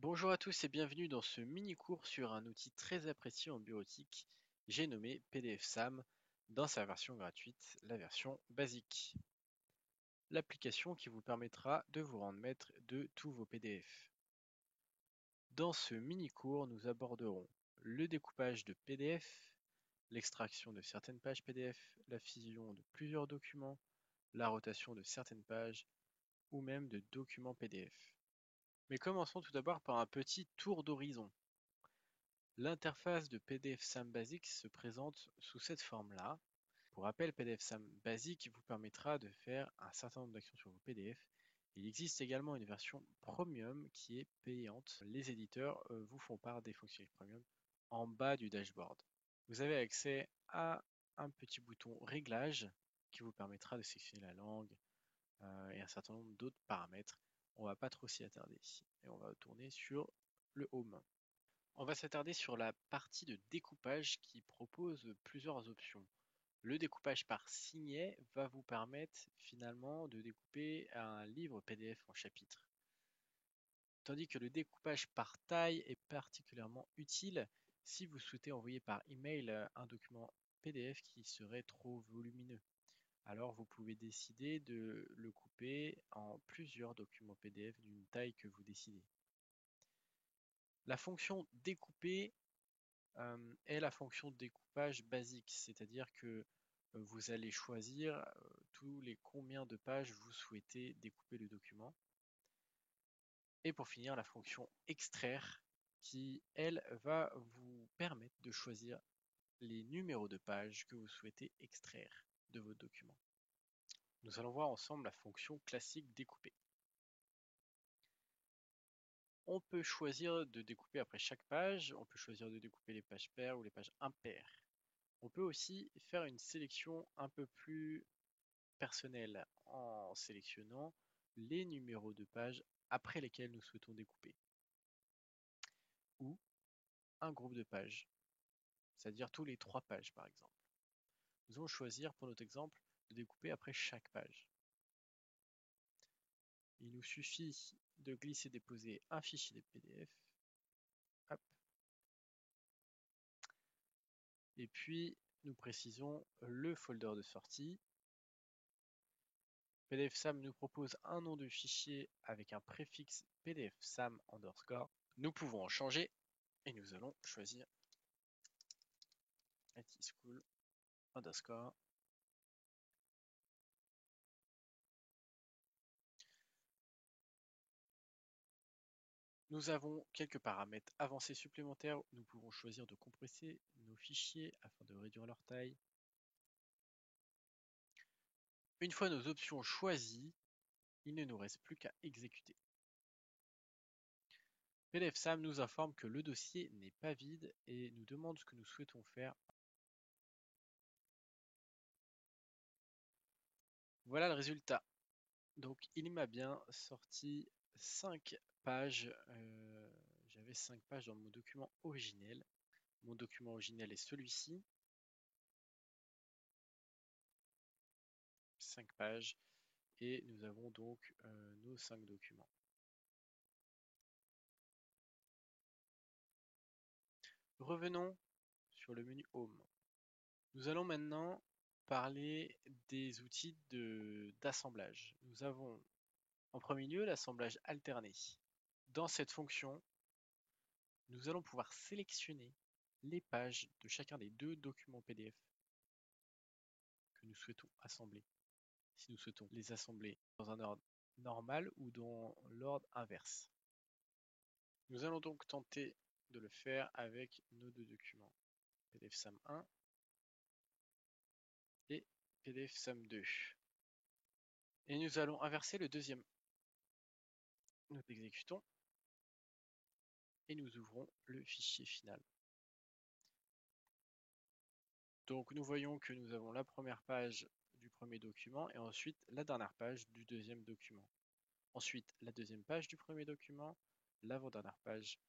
Bonjour à tous et bienvenue dans ce mini-cours sur un outil très apprécié en bureautique, j'ai nommé PDF-SAM dans sa version gratuite, la version basique. L'application qui vous permettra de vous rendre maître de tous vos PDF. Dans ce mini-cours, nous aborderons le découpage de PDF, l'extraction de certaines pages PDF, la fusion de plusieurs documents, la rotation de certaines pages ou même de documents PDF. Mais commençons tout d'abord par un petit tour d'horizon. L'interface de PDF-SAM Basic se présente sous cette forme-là. Pour rappel, PDF-SAM Basic vous permettra de faire un certain nombre d'actions sur vos PDF. Il existe également une version Premium qui est payante. Les éditeurs vous font part des fonctionnalités Premium en bas du dashboard. Vous avez accès à un petit bouton Réglages qui vous permettra de sélectionner la langue et un certain nombre d'autres paramètres. On ne va pas trop s'y attarder ici et on va tourner sur le Home. On va s'attarder sur la partie de découpage qui propose plusieurs options. Le découpage par signet va vous permettre finalement de découper un livre PDF en chapitres. Tandis que le découpage par taille est particulièrement utile si vous souhaitez envoyer par email un document PDF qui serait trop volumineux. Alors vous pouvez décider de le couper en plusieurs documents PDF d'une taille que vous décidez. La fonction découper est la fonction de découpage basique, c'est-à-dire que vous allez choisir tous les combien de pages vous souhaitez découper le document. Et pour finir, la fonction extraire qui, elle, va vous permettre de choisir les numéros de pages que vous souhaitez extraire de votre document. Nous allons voir ensemble la fonction classique découper. On peut choisir de découper après chaque page, on peut choisir de découper les pages paires ou les pages impaires. On peut aussi faire une sélection un peu plus personnelle en sélectionnant les numéros de pages après lesquels nous souhaitons découper. Ou un groupe de pages, c'est-à-dire tous les 3 pages par exemple. Nous allons choisir pour notre exemple de découper après chaque page. Il nous suffit de glisser-déposer un fichier PDF. Hop. Et puis nous précisons le folder de sortie. PDF-SAM nous propose un nom de fichier avec un préfixe PDF-SAM underscore. Nous pouvons en changer et nous allons choisir IT School underscore. Nous avons quelques paramètres avancés supplémentaires. Nous pouvons choisir de compresser nos fichiers afin de réduire leur taille. Une fois nos options choisies, il ne nous reste plus qu'à exécuter. PDF-SAM nous informe que le dossier n'est pas vide et nous demande ce que nous souhaitons faire. Voilà le résultat. Donc il m'a bien sorti 5 pages. J'avais 5 pages dans mon document originel. Mon document originel est celui-ci. 5 pages. Et nous avons donc nos 5 documents. Revenons sur le menu Home. Nous allons maintenant parler des outils d'assemblage. Nous avons en premier lieu l'assemblage alterné. Dans cette fonction, nous allons pouvoir sélectionner les pages de chacun des 2 documents PDF que nous souhaitons assembler. Si nous souhaitons les assembler dans un ordre normal ou dans l'ordre inverse. Nous allons donc tenter de le faire avec nos 2 documents, PDF-SAM 1 et PDF-SAM 2. Et nous allons inverser le deuxième. Nous exécutons et nous ouvrons le fichier final. Donc nous voyons que nous avons la première page du premier document et ensuite la dernière page du deuxième document. Ensuite la deuxième page du premier document, l'avant-dernière page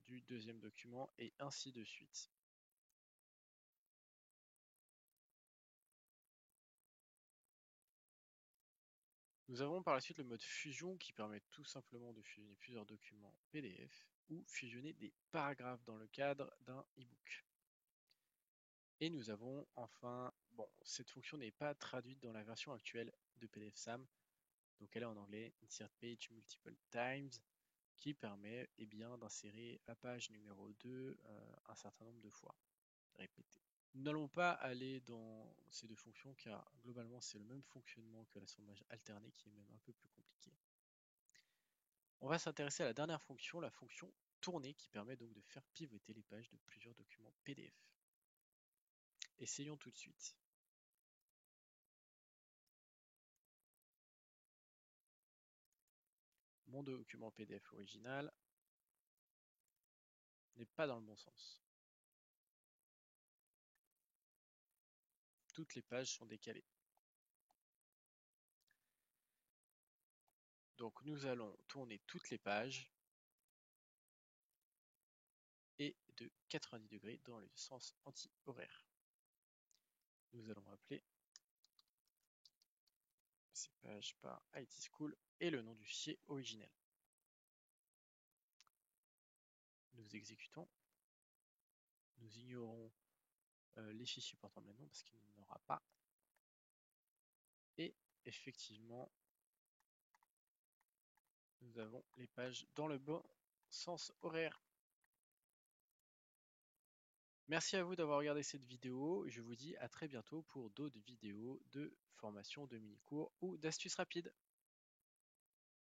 du deuxième document et ainsi de suite. Nous avons par la suite le mode fusion qui permet tout simplement de fusionner plusieurs documents PDF ou fusionner des paragraphes dans le cadre d'un e-book. Et nous avons enfin, bon, cette fonction n'est pas traduite dans la version actuelle de PDFSAM, donc elle est en anglais, Insert Page Multiple Times, qui permet bien d'insérer la page numéro 2 un certain nombre de fois, répété. Nous n'allons pas aller dans ces deux fonctions car globalement c'est le même fonctionnement que l'assemblage alterné qui est même un peu plus compliqué. On va s'intéresser à la dernière fonction, la fonction tourner qui permet donc de faire pivoter les pages de plusieurs documents PDF. Essayons tout de suite. Mon document PDF original n'est pas dans le bon sens. Toutes les pages sont décalées. Donc nous allons tourner toutes les pages et de 90 degrés dans le sens anti-horaire. Nous allons appeler ces pages par IT School et le nom du fichier originel. Nous exécutons. Nous ignorons les fichiers portant le même nom parce qu'il n'y en aura pas. Et effectivement, nous avons les pages dans le bon sens horaire. Merci à vous d'avoir regardé cette vidéo. Je vous dis à très bientôt pour d'autres vidéos de formation, de mini-cours ou d'astuces rapides.